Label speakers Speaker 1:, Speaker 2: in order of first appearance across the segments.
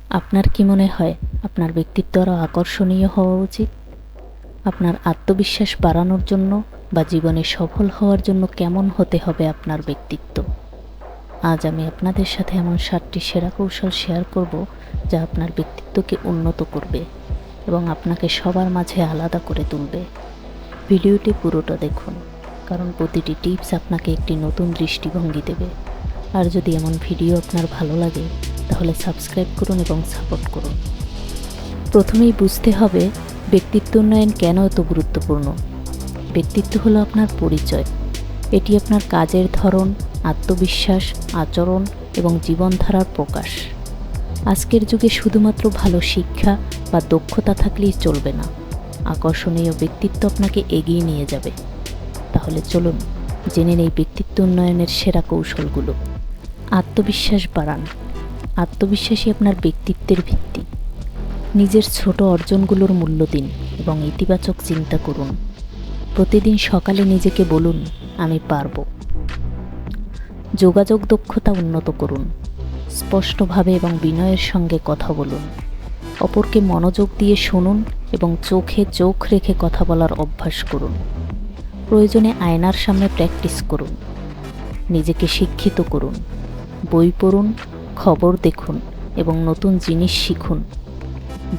Speaker 1: আপনার কি মনে হয় আপনার ব্যক্তিত্ব আরও আকর্ষণীয় হওয়া উচিত? আপনার আত্মবিশ্বাস বাড়ানোর জন্য বা জীবনে সফল হওয়ার জন্য কেমন হতে হবে আপনার ব্যক্তিত্ব? আজ আমি আপনাদের সাথে এমন 7টি সেরা কৌশল শেয়ার করব যা আপনার ব্যক্তিত্বকে উন্নত করবে এবং আপনাকে সবার মাঝে আলাদা করে তুলবে। ভিডিওটি পুরোটা দেখুন, কারণ প্রতিটি টিপস আপনাকে একটি নতুন দৃষ্টিভঙ্গি দেবে। আর যদি এমন ভিডিও আপনার ভালো লাগে তাহলে সাবস্ক্রাইব করুন এবং সাপোর্ট করুন। প্রথমেই বুঝতে হবে ব্যক্তিত্ব উন্নয়ন কেন এত গুরুত্বপূর্ণ। ব্যক্তিত্ব হলো আপনার পরিচয়। এটি আপনার কাজের ধরন, আত্মবিশ্বাস, আচরণ এবং জীবনধারার প্রকাশ। আজকের যুগে শুধুমাত্র ভালো শিক্ষা বা দক্ষতা থাকলেই চলবে না, আকর্ষণীয় ব্যক্তিত্ব আপনাকে এগিয়ে নিয়ে যাবে। তাহলে চলুন জেনে নেই ব্যক্তিত্ব উন্নয়নের সেরা কৌশলগুলো। আত্মবিশ্বাস বাড়ান। আত্মবিশ্বাসই আপনার ব্যক্তিত্বের ভিত্তি। নিজের ছোট অর্জনগুলোর মূল্য দিন এবং ইতিবাচক চিন্তা করুন। প্রতিদিন সকালে নিজেকে বলুন, আমি পারব। যোগাযোগ দক্ষতা উন্নত করুন। স্পষ্টভাবে এবং বিনয়ের সঙ্গে কথা বলুন। অপরকে মনোযোগ দিয়ে শুনুন এবং চোখে চোখ রেখে কথা বলার অভ্যাস করুন। প্রয়োজনে আয়নার সামনে প্র্যাকটিস করুন। নিজেকে শিক্ষিত করুন। বই পড়ুন, খবর দেখুন এবং নতুন জিনিস শিখুন।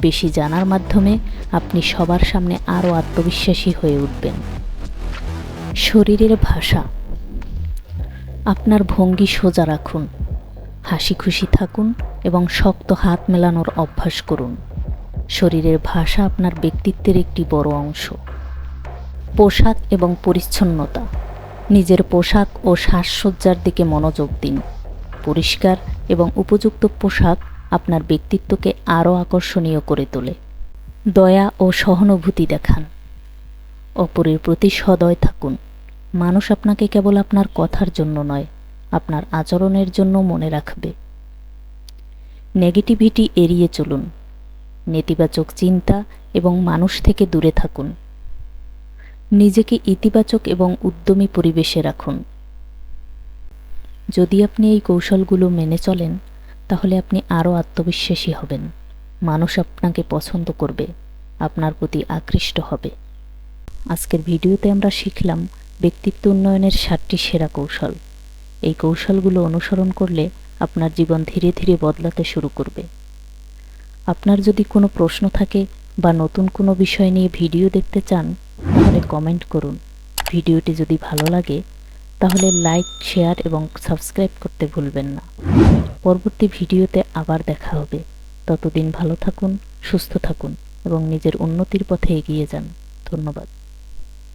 Speaker 1: বেশি জানার মাধ্যমে আপনি সবার সামনে আরও আত্মবিশ্বাসী হয়ে উঠবেন। শরীরের ভাষা। আপনার ভঙ্গি সোজা রাখুন, হাসি খুশি থাকুন এবং শক্ত হাত মেলানোর অভ্যাস করুন। শরীরের ভাষা আপনার ব্যক্তিত্বের একটি বড় অংশ। পোশাক এবং পরিচ্ছন্নতা। নিজের পোশাক ও সাজসজ্জার দিকে মনোযোগ দিন। পরিষ্কার এবং উপযুক্ত পোশাক আপনার ব্যক্তিত্বকে আরও আকর্ষণীয় করে তোলে। দয়া ও সহানুভূতি দেখান। অপরের প্রতি সদয় থাকুন। মানুষ আপনাকে কেবল আপনার কথার জন্য নয়, আপনার আচরণের জন্য মনে রাখবে। নেগেটিভিটি এড়িয়ে চলুন। নেতিবাচক চিন্তা এবং মানুষ থেকে দূরে থাকুন। নিজেকে ইতিবাচক এবং উদ্যমী পরিবেশে রাখুন। যদি আপনি এই কৌশলগুলো মেনে চলেন তাহলে আপনি আরও আত্মবিশ্বাসী হবেন। মানুষ আপনাকে পছন্দ করবে, আপনার প্রতি আকৃষ্ট হবে। আজকের ভিডিওতে আমরা শিখলাম ব্যক্তিত্ব উন্নয়নের 7টি সেরা কৌশল। এই কৌশলগুলো অনুসরণ করলে আপনার জীবন ধীরে ধীরে বদলাতে শুরু করবে। আপনার যদি কোনো প্রশ্ন থাকে বা নতুন কোনো বিষয় নিয়ে ভিডিও দেখতে চান তাহলে কমেন্ট করুন। ভিডিওটি যদি ভালো লাগে তাহলে লাইক, শেয়ার এবং সাবস্ক্রাইব করতে ভুলবেন না। পরবর্তী ভিডিওতে আবার দেখা হবে। ততদিন ভালো থাকুন, সুস্থ থাকুন এবং নিজের উন্নতির পথে এগিয়ে যান। ধন্যবাদ।